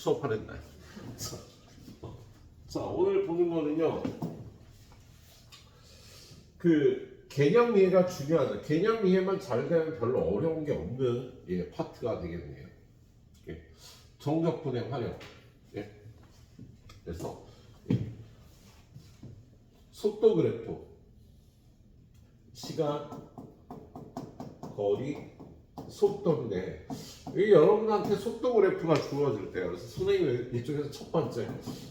수업하는 날. 자, 오늘 보는 거는요. 그 개념 이해가 중요하죠. 개념 이해만 잘 되면 별로 어려운 게 없는 예, 파트가 되겠네요. 예. 정적분의 활용. 예. 그래서 예. 속도 그래프, 시간, 거리, 속도인데 이 여러분한테 속도 그래프가 주어질 때요. 그래서 선생님이 이쪽에서 첫 번째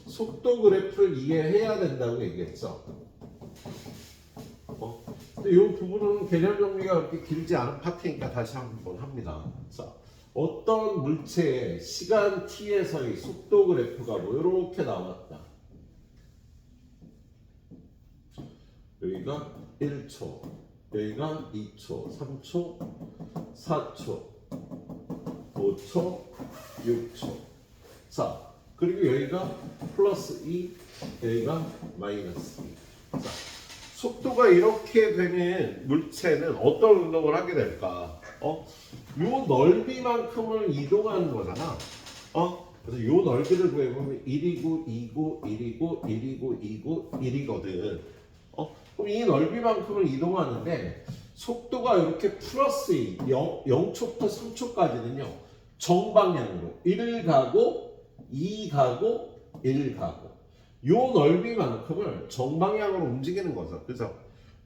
속도 그래프를 이해해야 된다고 얘기했죠. 근데 이 부분은 개념 정리가 그렇게 길지 않은 파트니까 다시 한번 합니다. 자, 어떤 물체의 시간 t에서의 속도 그래프가 뭐 이렇게 나왔다. 여기가 1초, 여기가 2초, 3초, 4초, 5초, 6초. 자, 그리고 여기가 플러스 2, 여기가 마이너스 2. 자, 속도가 이렇게 되는 물체는 어떤 운동을 하게 될까? 요 넓이만큼을 이동하는 거잖아. 그래서 요 넓이를 구해보면 1이고 2고 1이고 1이고 2고 1이거든. 그럼 이 넓이만큼을 이동하는데 속도가 이렇게 플러스 2, 0초부터 3초까지는요. 정방향으로 1 가고 2 가고 1 가고 요 넓이만큼을 정방향으로 움직이는 거죠. 그죠?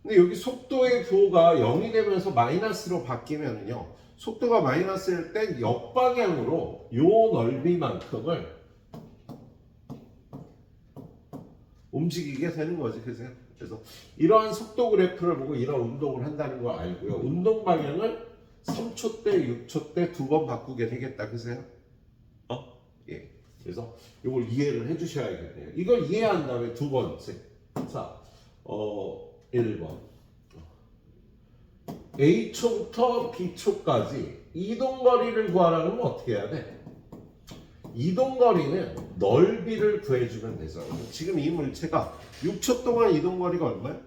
근데 여기 속도의 부호가 0이 되면서 마이너스로 바뀌면요. 속도가 마이너스일 땐 역방향으로 요 넓이만큼을 움직이게 되는 거지. 그래서 이러한 속도 그래프를 보고 이런 운동을 한다는 걸 알고요. 운동 방향을 3초 때, 6초 때 두 번 바꾸게 되겠다. 그세요? 예. 그래서 이걸 이해를 해주셔야겠네요. 이걸 이해한 다음에 두 번째. 자, 1번. A초부터 B초까지 이동거리를 구하라면 어떻게 해야 돼? 이동거리는 넓이를 구해주면 되죠. 지금 이 물체가 6초 동안 이동거리가 얼마야?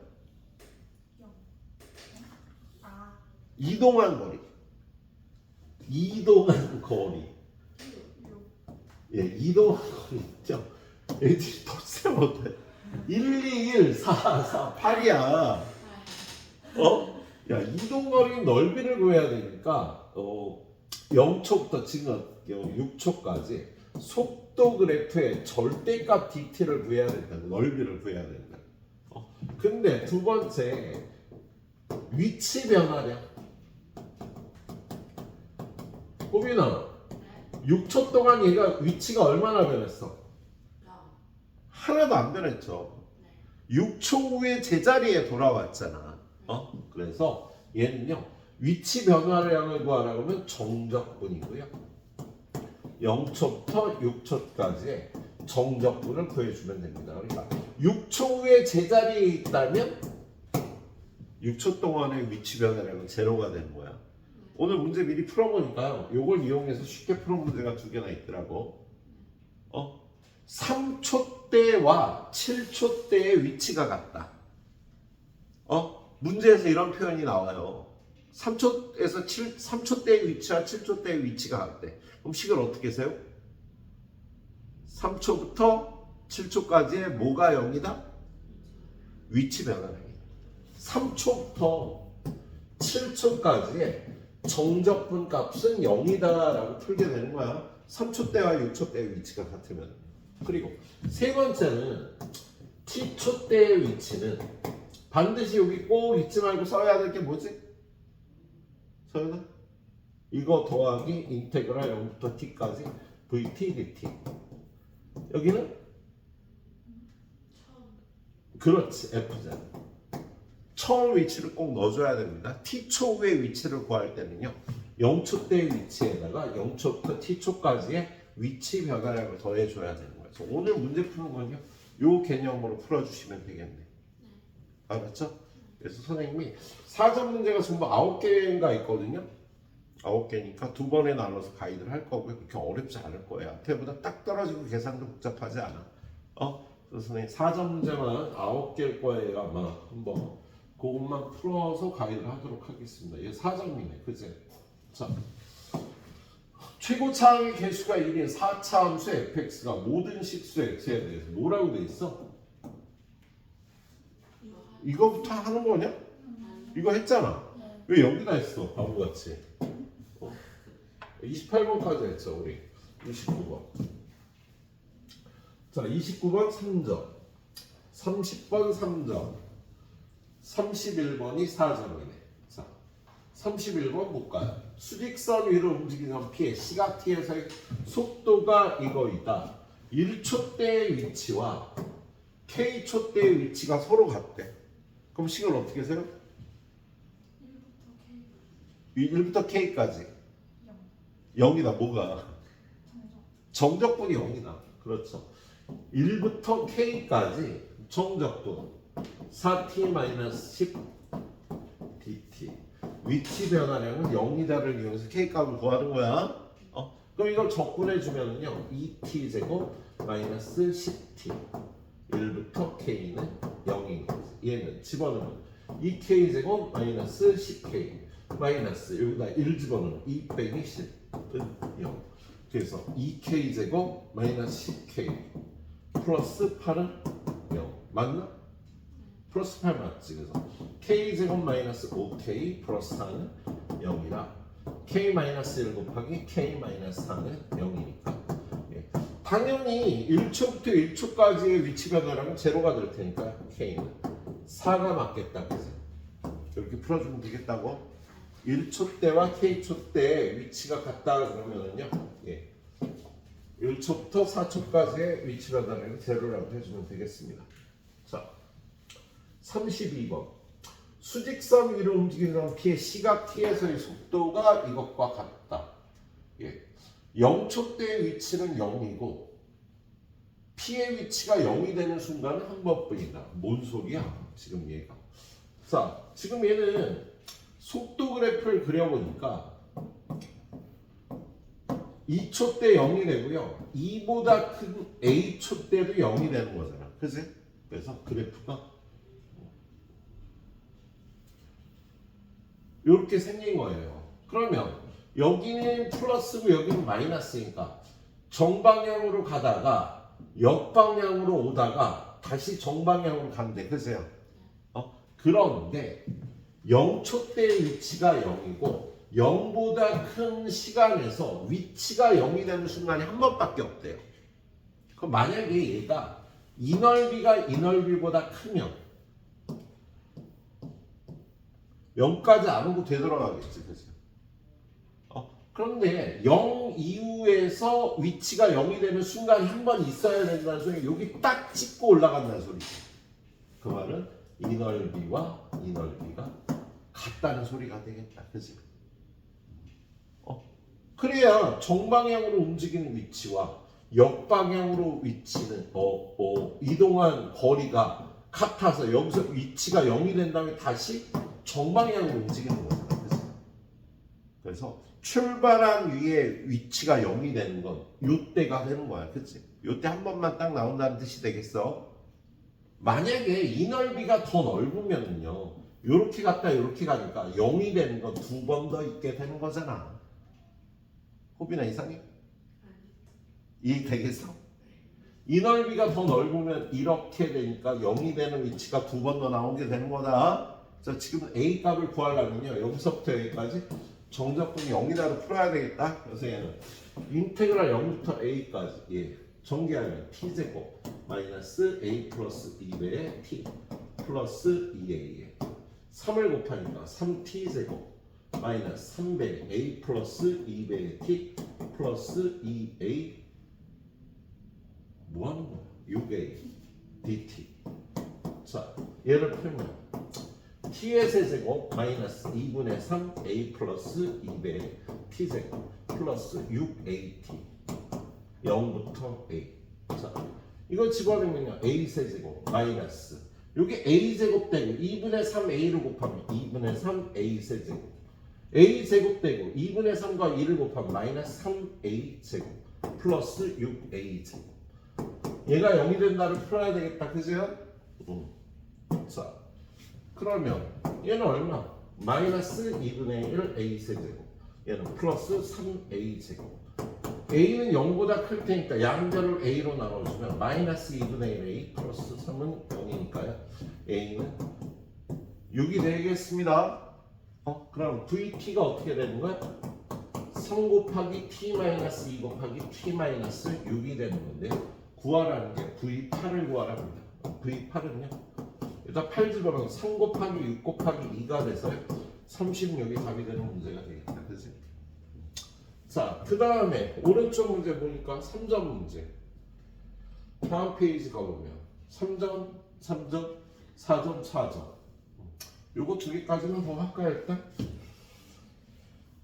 이동한 거리. 이동한 거리. 예, 이동한 거리 있죠? 애들이 덧세 못해. 1, 2, 1, 4, 4, 8이야. 야, 이동거리 넓이를 구해야 되니까 0초부터 지금 6초까지 속도 그래프의 절대값 dt를 구해야 된다. 넓이를 구해야 된다. 근데 두 번째 위치 변화량. 호빈아, 6초 동안 얘가 위치가 얼마나 변했어? 하나도 안 변했죠. 6초 후에 제자리에 돌아왔잖아. 그래서 얘는요. 위치 변화량을 구하라고 하면 정적분이고요. 0초부터 6초까지의 정적분을 구해주면 됩니다. 그러니까 6초 후에 제자리에 있다면 6초 동안의 위치 변화량은 제로가 되는 거야. 오늘 문제 미리 풀어보니까요. 이걸 이용해서 쉽게 풀은 문제가 두 개나 있더라고. 3초 때와 7초 때의 위치가 같다. 문제에서 이런 표현이 나와요. 3초 때의 위치와 7초 때의 위치가 같대. 그럼 식을 어떻게 세요? 3초부터 7초까지의 뭐가 0이다? 위치 변화량이다. 3초부터 7초까지의 정적분 값은 0이다 라고 풀게 되는 거야. 3초 때와 6초 때의 위치가 같으면. 그리고 세 번째는 t초 때의 위치는 반드시 여기 꼭 잊지 말고 써야 될 게 뭐지? 서연아? 이거 더하기 인테그랄 0부터 t까지 vt dt. 여기는? 그렇지, f잖아. 처음 위치를 꼭 넣어줘야 됩니다. t초 후의 위치를 구할 때는요. 0초 때의 위치에다가 0초부터 t초까지의 위치 변화량을 더해줘야 되는 거예요. 그래서 오늘 문제 푸는 건요. 요 개념으로 풀어주시면 되겠네. 알았죠? 그래서 선생님이 사전 문제가 전부 9개인가 있거든요. 9개니까 두 번에 나눠서 가이드를 할 거고요. 그렇게 어렵지 않을 거예요. 앞에보다 딱 떨어지고 계산도 복잡하지 않아. 그래서 선생님 사전 문제만 9개일 거예요. 아마 한번 그것만 풀어서 가이드를 하도록 하겠습니다. 이게 사전이네. 그치? 자, 최고차항의 개수가 1인 4차 함수 fx가 모든 식수 x에 대해서 뭐라고 돼 있어? 이거부터 하는 거냐? 이거 했잖아. 왜 여기다 했어? 바보같이. 28번까지 했죠 우리. 29번. 자 29번 3점, 30번 3점, 31번이 4점이네. 자 31번 볼까요? 수직선 위로 움직이는 피의 시각 t에서의 속도가 이거이다. 1초 때의 위치와 k초 때의 위치가 서로 같대. 그럼 식을 어떻게 세요? 1부터 k까지 0이다. 뭐가? 정적분이 0이다. 그렇죠. 1부터 k까지 정적분 4t-10 dt 위치 변화량은 0이다를 이용해서 k값을 구하는 거야. 그럼 이걸 적분해 주면은요 2t 제곱 마이너스 10t 1부터 k는 0인 거지. 얘는 집어넣으면 2k 제곱 마이너스 10k 마이너스 여기다 1 집어넣으면 2 빼기 10은 0. 그래서 2k 제곱 마이너스 10k 플러스 8은 0. 맞나? 플러스 8 맞지? 그래서 k 제곱 마이너스 5k 플러스 4는 0이라 k 마이너스 1 곱하기 k 마이너스 4는 0이니까 예. 당연히 1초부터 1초까지의 위치 변화량은 제로가 될 테니까 k는 4가 맞겠다. 그래서 이렇게 풀어주면 되겠다고. 1초 때와 k초 때의 위치가 같다 그러면은요 예. 1초부터 4초까지의 위치 변화량은 제로라고 해주면 되겠습니다. 자 32번 수직선 위로 움직이는 피의 시각 t에서의 속도가 이것과 같다. 예. 0초 때의 위치는 0이고 P의 위치가 0이 되는 순간은 한 번뿐이다. 뭔 소리야? 지금 얘가. 자, 지금 얘는 속도 그래프를 그려보니까 2초 때 0이 되고요. 2보다 큰 A초 때도 0이 되는 거잖아. 그치? 그래서 그래프가 이렇게 생긴 거예요. 그러면 여기는 플러스고 여기는 마이너스니까 정방향으로 가다가 역방향으로 오다가 다시 정방향으로 간대. 그세요? 그런데 0초 때의 위치가 0이고 0보다 큰 시간에서 위치가 0이 되는 순간이 한 번밖에 없대요. 그럼 만약에 얘가 이 넓이가 이 넓이보다 크면 0까지 안 오고 되돌아가겠지. 그죠? 그런데 0 이후에서 위치가 0이 되는 순간이 한 번 있어야 된다는 소리. 여기 딱 찍고 올라간다는 소리죠. 그 말은 이 넓이와 이 넓이가 같다는 소리가 되겠다. 그지? 그래야 정방향으로 움직이는 위치와 역방향으로 위치는 이동한 거리가 같아서 여기서 위치가 0이 된 다음에 다시 정방향으로 움직이는 거잖아. 그치? 그래서 출발한 위에 위치가 0이 되는 건 요때가 되는 거야. 그치? 요때 한 번만 딱 나온다는 뜻이 되겠어? 만약에 이 넓이가 더 넓으면요 요렇게 갔다 요렇게 가니까 0이 되는 건 두 번 더 있게 되는 거잖아. 호비나 이상해? 이해되겠어? 이 넓이가 더 넓으면 이렇게 되니까 0이 되는 위치가 두 번 더 나오게 되는 거다. 자, 지금 A 값을 구하려면요 여기서부터 여기까지 정적분이 0이다로 풀어야 되겠다. 그래서 얘는 인테그랄 0부터 A까지 예. 전개하면 T제곱 마이너스 A 플러스 2배의 T 플러스 2A에 3을 곱하니까 3T제곱 마이너스 3배 A 플러스 2배의 T 플러스 2A 뭐 하는 거야? 6A dt. 자, 얘를 풀면 t의 세제곱 마이너스 2분의 3 a 플러스 2배의 t제곱 플러스 6at 0부터 a. 자, 이거 집어넣으면요 a 세제곱 마이너스 여기 a 제곱 되고 2분의 3 a를 곱하면 2분의 3 a 세제곱 a 제곱 되고 2분의 3과 2를 곱하면 마이너스 3a 제곱 플러스 6a 제곱. 얘가 0이 된다를 풀어야 되겠다. 그죠? 자, 그러면 얘는 얼마? 마이너스 2분의 1 a 세제곱 얘는 플러스 3a 제곱 a는 0보다 클 테니까 양변을 a로 나눠주면 마이너스 2분의 1 a 플러스 3은 0이니까요. a는 6이 되겠습니다. 그럼 vt가 어떻게 되는 거야? 3 곱하기 t 마이너스 2 곱하기 t 마이너스 6이 되는 건데 구하라는 게 v8을 구하랍니다. v8은요. 일단 8 집어넣으면 3 곱하기 6 곱하기 2가 돼서 36이 답이 되는 문제가 되겠다. 그치? 자, 그 다음에 오른쪽 문제 보니까 3점 문제. 다음 페이지 가보면 3점, 3점, 4점, 4점. 요거 두 개까지는 더 할까요, 일단?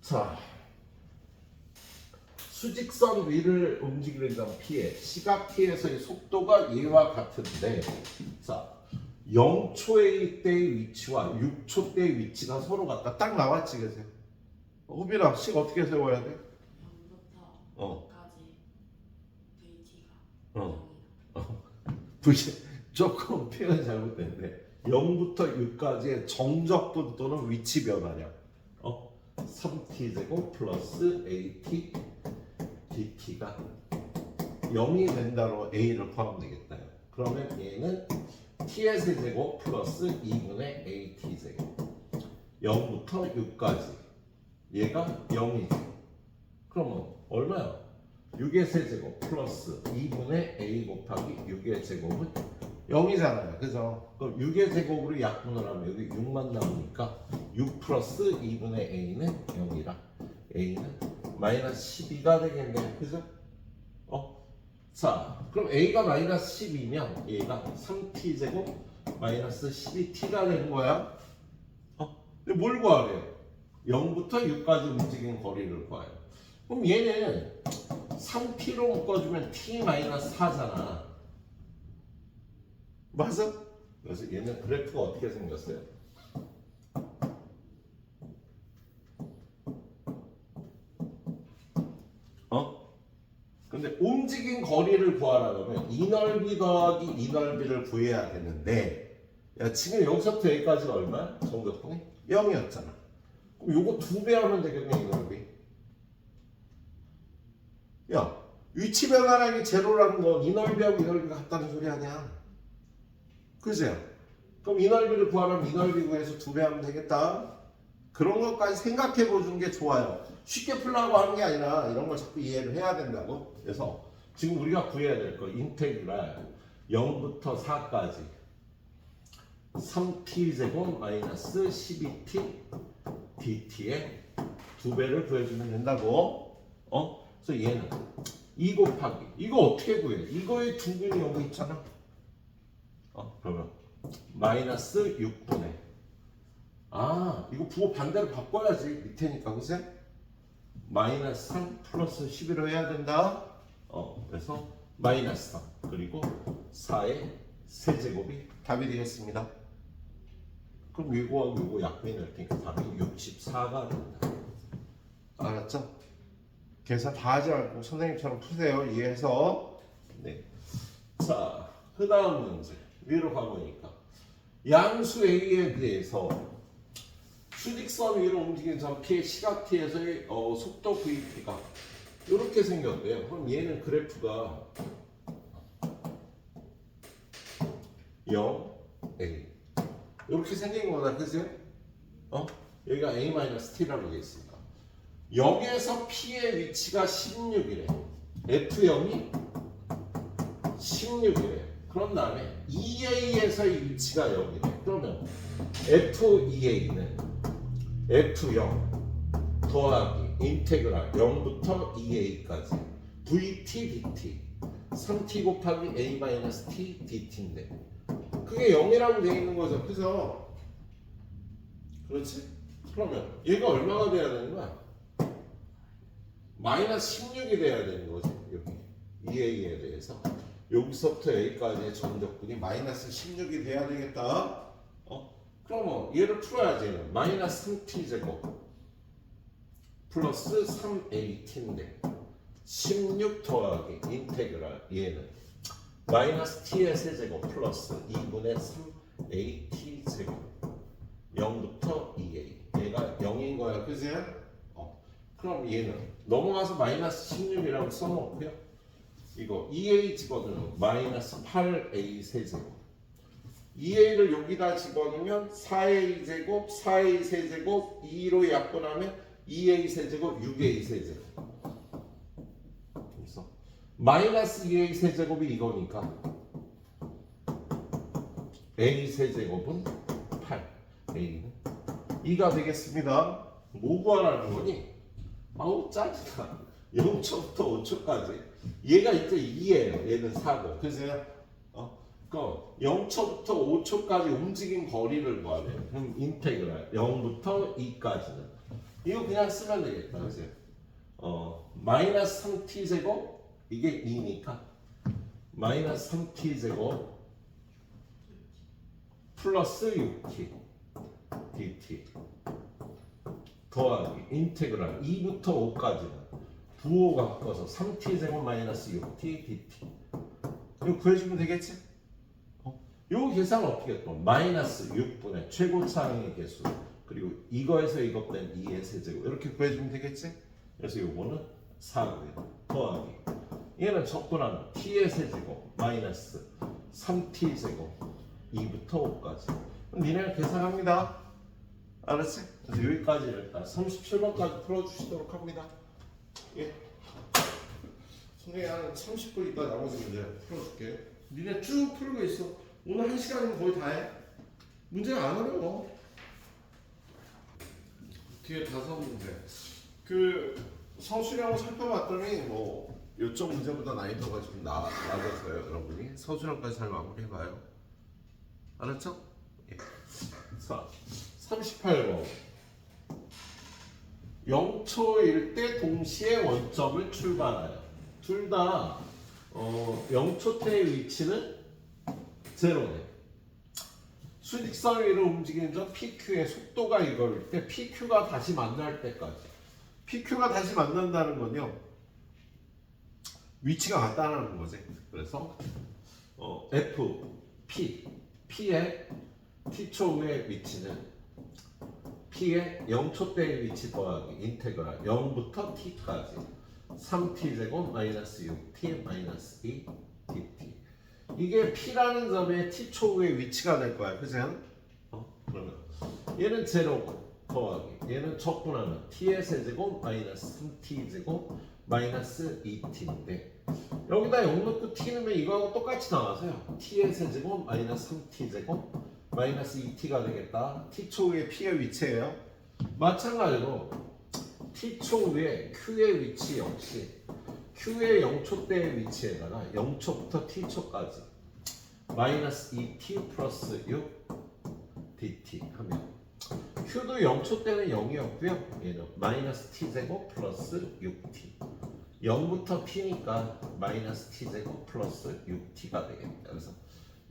자, 수직선 위를 움직이는 점 P에 시각 T에서의 속도가 얘와 같은데, 자, 0초의 때의 위치와 6초 때의 위치가 서로 같다. 딱 나왔지, 계세요. 호빈아, 식 어떻게 세워야 돼? 0부터 6까지 VT가 조금 표현 잘못됐는데 0부터 6까지의 정적분 또는 위치 변화량 3t제곱 플러스 at dt가 0이 된다로 a를 포함하면 되겠다. 그러면 얘는 t의 세제곱 플러스 2분의 at제곱 0부터 6까지 얘가 0이지. 그러면 얼마야? 6의 세제곱 플러스 2분의 a 곱하기 6의 제곱은 0이잖아요. 그죠? 그럼 6의 제곱으로 약분을 하면 여기 6만 나오니까 6 플러스 2분의 a는 0이라 a는 마이너스 12가 되겠네요. 그죠? 자, 그럼 a가 마이너스 12면 얘가 3t 제곱 마이너스 12t가 되는 거야. 근데 뭘 구하래요? 0부터 6까지 움직이는 거리를 구해요. 그럼 얘는 3t로 묶어주면 t-4잖아. 맞아? 그래서 얘는 그래프가 어떻게 생겼어요? 근데 움직인 거리를 구하라면 이 넓이 더하기 이 넓이를 구해야 되는데, 야, 지금 여기서부터 여기까지가 얼마야? 정적분이 0이었잖아. 그럼 요거 2배 하면 되겠네, 이 넓이. 야, 위치 변화량이 제로라는 건 이 넓이하고 이 넓이가 같다는 소리 아니야. 그죠? 그럼 이 넓이를 구하려면 이 넓이 구해서 2배 하면 되겠다. 그런 것까지 생각해 보는 게 좋아요. 쉽게 풀라고 하는 게 아니라 이런 걸 자꾸 이해를 해야 된다고. 그래서 지금 우리가 구해야 될 거 인테그랄 0부터 4까지 3t 제곱 마이너스 12t dt의 2배를 구해주면 된다고. 그래서 얘는 2 곱하기 이거 어떻게 구해? 이거의 2분이 여기 있잖아. 그러면 마이너스 6분의 이거 부호 반대로 바꿔야지. 밑에니까 그치? 마이너스 3 플러스 11로 해야 된다. 그래서 마이너스 3 그리고 4의 세제곱이 답이 되겠습니다. 그럼 이거하고 이거 약분이 될 테니까 답이 64가 된다. 알았죠? 계산 다 하지 말고 선생님처럼 푸세요. 이해해서. 네. 자, 그 다음 문제 위로 가보니까 양수 A에 대해서 수직선 위로 움직이는 점 P의 시각 T에서의 속도 VT가 이렇게 생겼대요. 그럼 얘는 그래프가 0, A 이렇게 생긴 거다. 그죠? 여기가 A-T라고 되어 있으니까 0에서 P의 위치가 16이래. F0이 16이래. 그런 다음에 EA에서의 위치가 0이래. 그러면 F2A는 F0 더하기 인테그랄 0부터 2a까지 VT dt 3t 곱하기 a-t dt인데 그게 0이라고 되어 있는 거죠. 그래서 그렇지? 그러면 얘가 얼마가 돼야 되는 거야? 마이너스 16이 돼야 되는 거지. 여기 2a에 대해서 여기서부터 여기까지의 전적분이 마이너스 16이 돼야 되겠다. 그러면 얘를 풀어야지. 마이너스 3t 제곱 플러스 3at인데 16 더하기 인테그랄 얘는 마이너스 t의 세제곱 플러스 2분의 3at 제곱 0부터 2a 얘가 0인 거야. 그지? 그럼 얘는 넘어가서 마이너스 16이라고 써놓고요. 이거 2a 집어넣으면 마이너스 8a 세제곱. 2a를 여기다 집어넣으면 4a 제곱, 4a 세제곱, 2로 약분하면 2a 세제곱, 6a 세제곱. 그래서 마이너스 2a 세제곱이 이거니까 a 세제곱은 8, a는 2가 되겠습니다. 뭐 구하라는 거니? 아우 짜증나. 0초부터 5초까지. 얘가 이제 2예요. 얘는 4고. 그래서 0초부터 5초까지 움직인 거리를 구하래. 그럼 인테그랄 0부터 2까지는 이거 그냥 쓰면 되겠다. 그죠? 마이너스 3t 제곱 이게 2니까 마이너스 3t 제곱 플러스 6t dt 더하기 인테그랄 2부터 5까지는 부호가 바꿔서 3t 제곱 마이너스 6t dt 이거 구해주면 되겠지? 요 계산 어떻게 했어? 마이너스 6분의 최고차항의 개수 그리고 이거에서 이것 뺀 2의 세제곱 이렇게 구해주면 되겠지? 그래서 요거는 4고요. 더하기 얘는 적분하면 t의 세제곱 마이너스 3t 제곱 2부터 5까지 그럼 니네가 계산합니다. 알았지? 그래서 여기까지를 일단 37번까지 풀어주시도록 합니다. 예. 선생님 한 30분 있다 나머지 문제 풀어줄게. 니네 쭉 풀고 있어. 오늘 1시간이면 거의 다 해. 문제가 안 어려워. 뒤에 5문제. 그 서술형 살펴봤더니 뭐 요점 문제보다 난이도가 좀 낮아서요. 여러분이 서술형까지 잘 마무리해봐요. 알았죠? 예. 자, 38번. 0초일 때 동시에 원점을 출발하여. 둘 다 0초 때의 위치는 제로네. 수직선 위로 움직이는 점 PQ의 속도가 이거일 때 PQ가 다시 만날 때까지. PQ가 다시 만난다는 건요. 위치가 같다는 거지. 그래서 F, P, P의 T초 후의 위치는 P의 0초 때의 위치 더하기 인테그랄 0부터 T까지 3T 제곱 마이너스 6T 마이너스 2 dt 이게 P라는 점의 T초 후의 위치가 될 거야. 그죠? 그러면 얘는 제로고 더하기 얘는 적분하면 T의 세제곱 마이너스 3T 제곱 마이너스 2T인데 여기다 0 넣고 T 넣으면 이거하고 똑같이 나와서요. T의 세제곱 마이너스 3T 제곱 마이너스 2T가 되겠다. T초 후의 P의 위치예요. 마찬가지로 T초 후의 Q의 위치 역시 Q의 0초 때의 위치에다가 0초부터 T초까지 마이너스 2T 플러스 6 dt 하면 Q도 0초 때는 0이었고요. 얘는 마이너스 T제곱 플러스 6T 0부터 P니까 마이너스 T제곱 플러스 6T가 되겠다. 그래서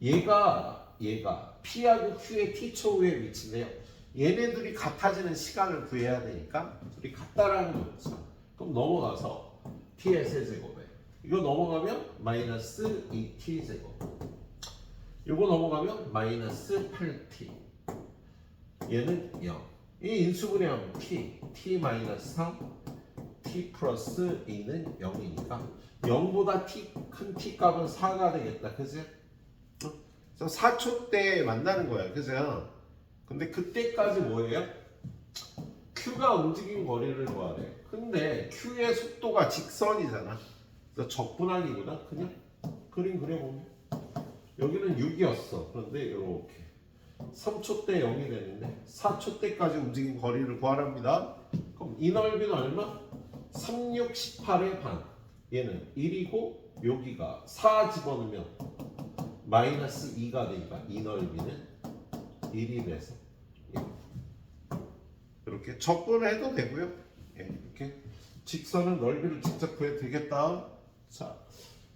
얘가 P하고 Q의 T초 후의 위치인데요. 얘네들이 같아지는 시간을 구해야 되니까 둘이 같다라는 거죠. 그럼 넘어가서 T의 세제곱에 이거 넘어가면 마이너스 2T 제곱 이거 넘어가면 마이너스 8T 얘는 0 이 인수분해하면 T 마이너스 3 T 플러스 2는 0이니까 0보다 큰 T 값은 4가 되겠다. 그지? 4초 때 만나는 거야. 그죠? 근데 그때까지 뭐예요? Q가 움직인 거리를 구하래. 근데 Q의 속도가 직선이잖아. 그래서 적분하기보다 그냥 그림 그려보면 여기는 6이었어. 그런데 이렇게 3초 때 0이 되는데 4초 때까지 움직인 거리를 구하랍니다. 그럼 이 넓이는 얼마? 3, 6, 18의 반. 얘는 1이고 여기가 4 집어넣으면 마이너스 2가 되니까 이 넓이는 1이 돼서 이렇게 적분해도 되고요. 이렇게 직선은 넓이를 직접 구해도 되겠다. 자,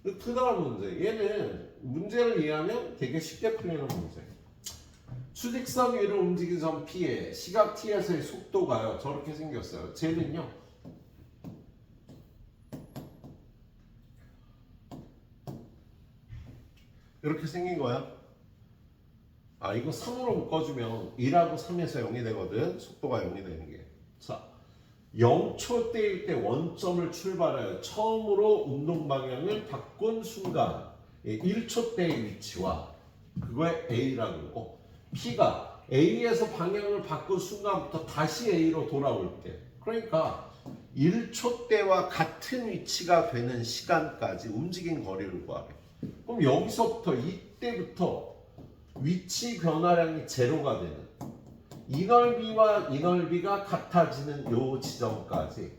그 다음 문제. 얘는 문제를 이해하면 되게 쉽게 풀리는 문제. 수직선 위로 움직이는 점 P의 시각 T에서의 속도가요. 저렇게 생겼어요. 쟤는요. 이렇게 생긴 거야. 이거 3으로 묶어주면 1하고 3에서 0이 되거든. 속도가 0이 되는 게. 자, 0초 때일 때 원점을 출발하여 처음으로 운동 방향을 바꾼 순간 1초 때의 위치와 그거에 A라고 그러고 P가 A에서 방향을 바꾼 순간부터 다시 A로 돌아올 때 그러니까 1초 때와 같은 위치가 되는 시간까지 움직인 거리를 구하래. 그럼 여기서부터 이때부터 위치 변화량이 제로가 되는 이 넓이와 이 넓이가 같아지는 요 지점까지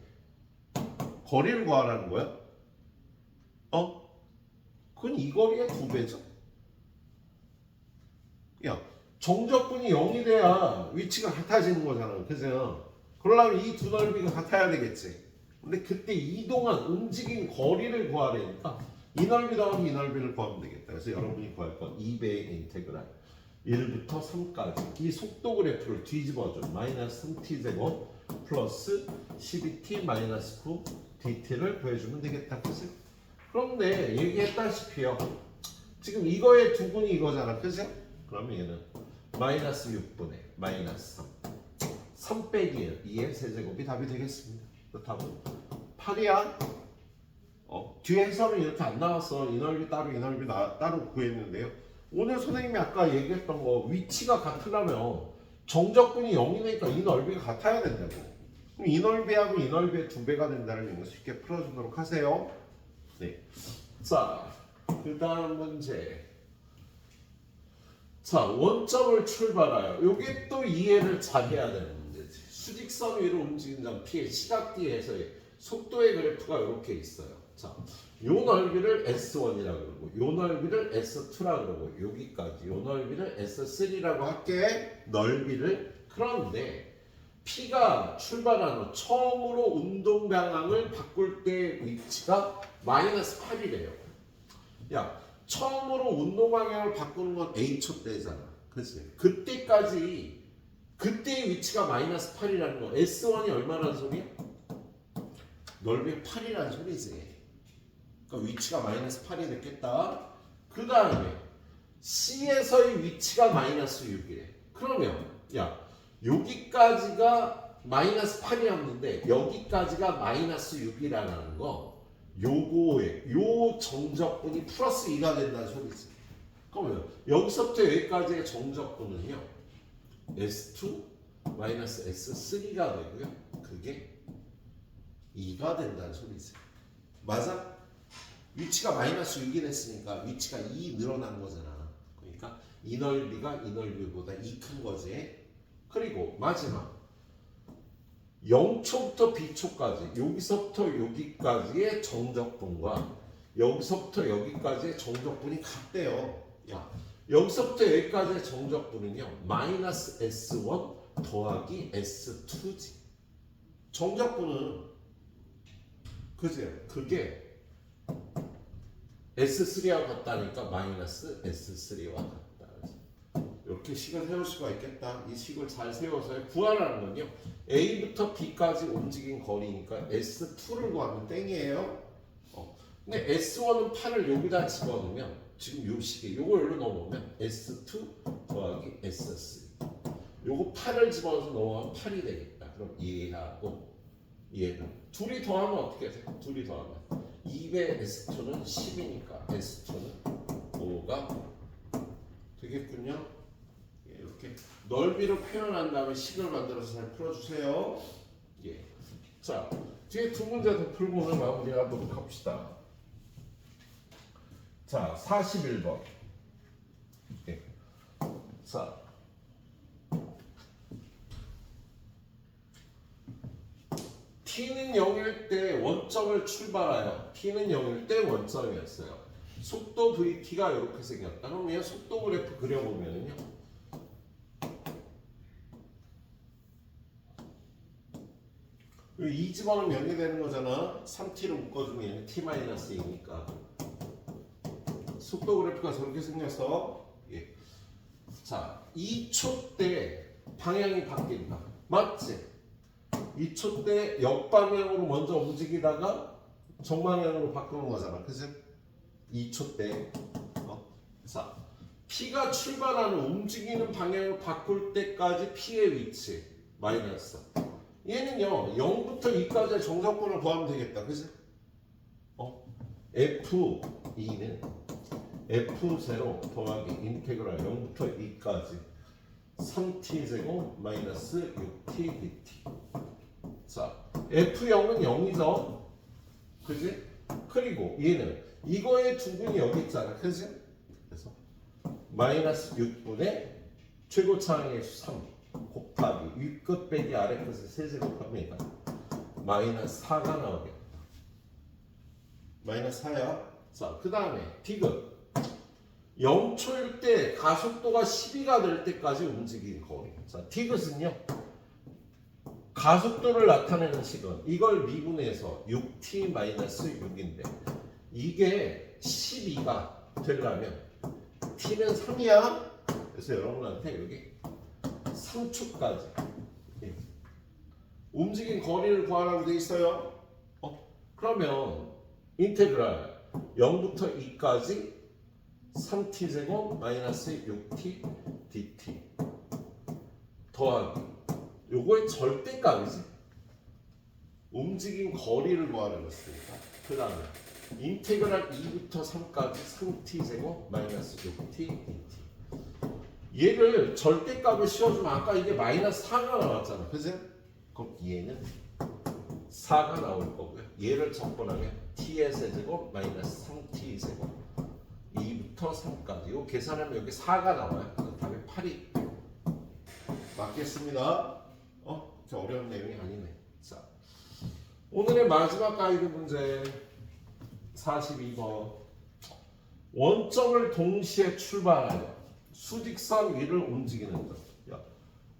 거리를 구하라는 거야? 그건 이 거리의 2배죠. 야, 정적분이 0이 돼야 위치가 같아지는 거잖아. 그죠? 그러려면 이 두 넓이가 같아야 되겠지. 근데 그때 이동한 움직인 거리를 구하려니까 이 넓이 더하기 이 넓이를 구하면 되겠다. 그래서 여러분이 구할 건 2배의 인테그랄 1부터 3까지 이 속도 그래프를 뒤집어줘. 마이너스 3t제곱 플러스 12t 마이너스 9 dt를 구해주면 되겠다. 그치? 그런데 얘기했다시피요. 지금 이거의 두분이 이거잖아. 그치? 그러면 얘는 마이너스 6분의 마이너스 3 빼기 1 2의 세제곱이 답이 되겠습니다. 답은 8이야. 뒤에 해설은 이렇게 안 나왔어. 이 넓이 따로 이 넓이 따로 구했는데요. 오늘 선생님이 아까 얘기했던 거 위치가 같으려면 정적분이 0이니까 이 넓이가 같아야 된다고. 그럼 이 넓이하고 이 넓이의 2배가 된다는 걸 쉽게 풀어주도록 하세요. 네. 자, 그 다음 문제. 자, 원점을 출발하여. 요게 또 이해를 잘해야 되는 문제지. 수직선 위로 움직이는 점 P의 시각뒤에서의 속도의 그래프가 이렇게 있어요. 자, 요 넓이를 S1이라고 그러고 요 넓이를 S2라고 그러고 여기까지 요 넓이를 S3라고 할게. 넓이를. 그런데 P가 출발하는 처음으로 운동 방향을 바꿀 때 위치가 마이너스 8이래요. 야, 처음으로 운동 방향을 바꾸는 건 A초 때잖아. 그치? 그때까지 그때의 위치가 마이너스 8이라는 거. S1이 얼마라는 소리야? 넓이 8이라는 소리지. 그러니까 위치가 마이너스 8이 됐겠다. 그 다음에 C에서의 위치가 마이너스 6이래. 그러면 야, 여기까지가 마이너스 8이었는데 여기까지가 마이너스 6이라는 거 요거에 요 정적분이 플러스 2가 된다는 소리지. 그러면 여기서부터 여기까지의 정적분은요 S2 마이너스 S3가 되고요. 그게 2가 된다는 소리지. 맞아? 위치가 마이너스 6이 됐으니까 위치가 2 늘어난 거잖아. 그러니까 이 넓이가 이 넓이보다 2 큰 거지. 그리고 마지막 0초부터 B초까지 여기서부터 여기까지의 정적분과 여기서부터 여기까지의 정적분이 같대요. 야, 여기서부터 여기까지의 정적분은요 마이너스 S1 더하기 S2지. 정적분은 그지? 그게 S3와 같다니까 마이너스 S3와 같다. 이렇게 식을 세울 수가 있겠다. 이 식을 잘 세워서 구하라는 건요. A부터 B까지 움직인 거리니까 S2를 구하면 땡이에요. 근데 S1은 8을 여기다 집어넣으면 지금 요 식에 요거 여기로 넣어놓으면 S2 더하기 S3. 요거 8을 집어넣어서 넣으면 8이 되겠다. 그럼 얘하고 얘는 둘이 더하면 어떻게 돼? 둘이 더하면 2배 S2는 10이니까 S2는 5가 되겠군요. 이렇게 넓이로 표현한 다음에 식을 만들어서 잘 풀어주세요. 예. 자, 뒤에 두 문제 더 풀고 오늘 마무리하도록 합시다. 자, 41번. 예. 자, T는 0일 때 원점을 출발하여 T는 0일 때 원점이었어요. 속도 VT가 이렇게 생겼다. 그럼 그냥 속도 그래프 그려보면요. 이 집어는 0이 되는 거잖아. 3t를 묶어주면 얘는 t-2니까 속도 그래프가 저렇게 생겨서 예. 자, 2초 때 방향이 바뀐다. 맞지? 2초 때 역방향으로 먼저 움직이다가 정방향으로 바꾸는 거잖아. 그치? 2초 때. 자, P가 출발하는 움직이는 방향을 바꿀 때까지 P의 위치 마이너스. 얘는요 0부터 2까지의 정석분을 구하면 되겠다. 그지? F2는 F0 더하기 인테그랄 0부터 2까지 3t 제곱 마이너스 6t dt. 자, F0은 0이죠. 그지? 그리고 얘는 이거의 두분이 여기 있잖아. 그지? 그래서 마이너스 6분의 최고 차항의 수 3 곱하기 윗끝 빼기 아래 끝을 세제곱합니다. 마이너스 4가 나오겠다. 마이너스 4야. 자, 그 다음에 디귿 0초일 때 가속도가 12가 될 때까지 움직인 거리. 자, 디귿은요 가속도를 나타내는 식은 이걸 미분해서 6t-6인데 이게 12가 되려면 t는 3이야. 그래서 여러분한테 여기 3초까지 움직인 거리를 구하라고 돼 있어요. 그러면 인테그랄 0부터 2까지 3t 제곱 마이너스 6t dt 더하기 요거의 절대값이지. 움직인 거리를 구하려고 했으니까. 그 다음에 인테그랄 2부터 3까지 3t 제곱 마이너스 6t dt. 얘를 절대값을 씌워주면 아까 이게 마이너스 4가 나왔잖아. 그지? 그럼 얘는 4가 나올 거고요. 얘를 적분하면 t의 세제곱 마이너스 3t 제곱 2부터 3까지. 이거 계산하면 여기 4가 나와요. 그 다음에 8이 맞겠습니다. 그렇게 어려운 내용이 아니네. 자, 오늘의 마지막 가이드 문제 42번. 원점을 동시에 출발하여 수직선 위를 움직이는 점. 야,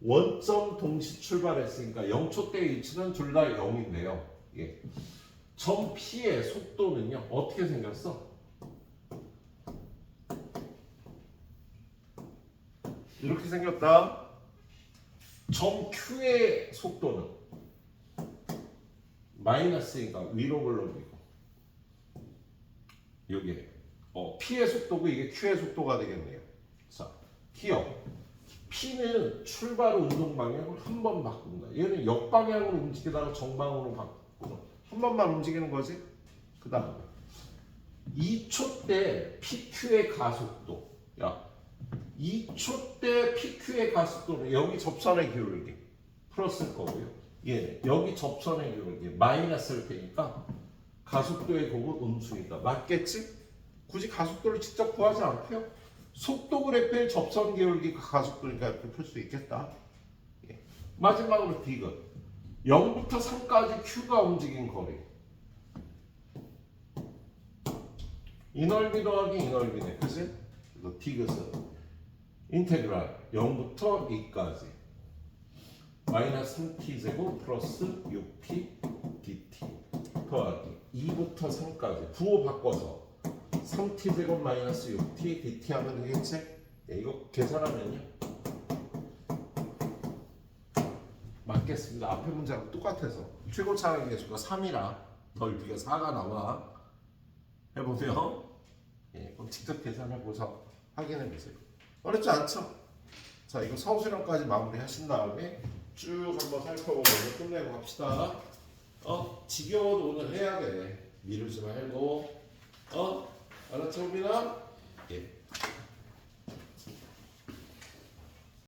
원점 동시 출발했으니까 0초 때 위치는 둘 다 0인데요. 예. 점 P의 속도는요 어떻게 생겼어? 이렇게 생겼다. 점 Q의 속도는 마이너스니까 위로 불러주고 여기에 P의 속도고 이게 Q의 속도가 되겠네요. 자, 기억 P는 출발 운동 방향을 한 번 바꾼다. 얘는 역방향으로 움직이다가 정방으로 바꾸고 한 번만 움직이는 거지. 그 다음에 2초 때 PQ의 가속도. 야, 2초 때 PQ의 가속도는 여기 접선의 기울기 플러스일 거고요. 얘는 여기 접선의 기울기 마이너스일 테니까 가속도의 곱은 음수니까 맞겠지? 굳이 가속도를 직접 구하지 않고요. 속도 그래프의 접선 기울기가 가속도니까 이렇게 풀 수 있겠다. 예. 마지막으로 디귿 0부터 3까지 Q가 움직인 거리. 이 넓이 더하기 이 넓이네. 그치? 그래서 디귿은 인테그랄 0부터 2까지 마이너스 3t 제곱 플러스 6t dt 더하기 2부터 3까지 부호 바꿔서 3t 제곱 마이너스 6t dt 하면 되겠지? 네, 이거 계산하면요 맞겠습니다. 앞에 문제하고 똑같아서 최고 차항의 개수가 3이라 넓이가 4가 나와. 해보세요. 예, 그럼 직접 계산해보셔서 확인해보세요. 어렵지 않죠? 자, 이거 서술형까지 마무리 하신 다음에 쭉 한번 살펴보고 끝내고 갑시다. 지겨워도 오늘 해야 돼. 미루지 말고. 알았죠, 우빈아? 예.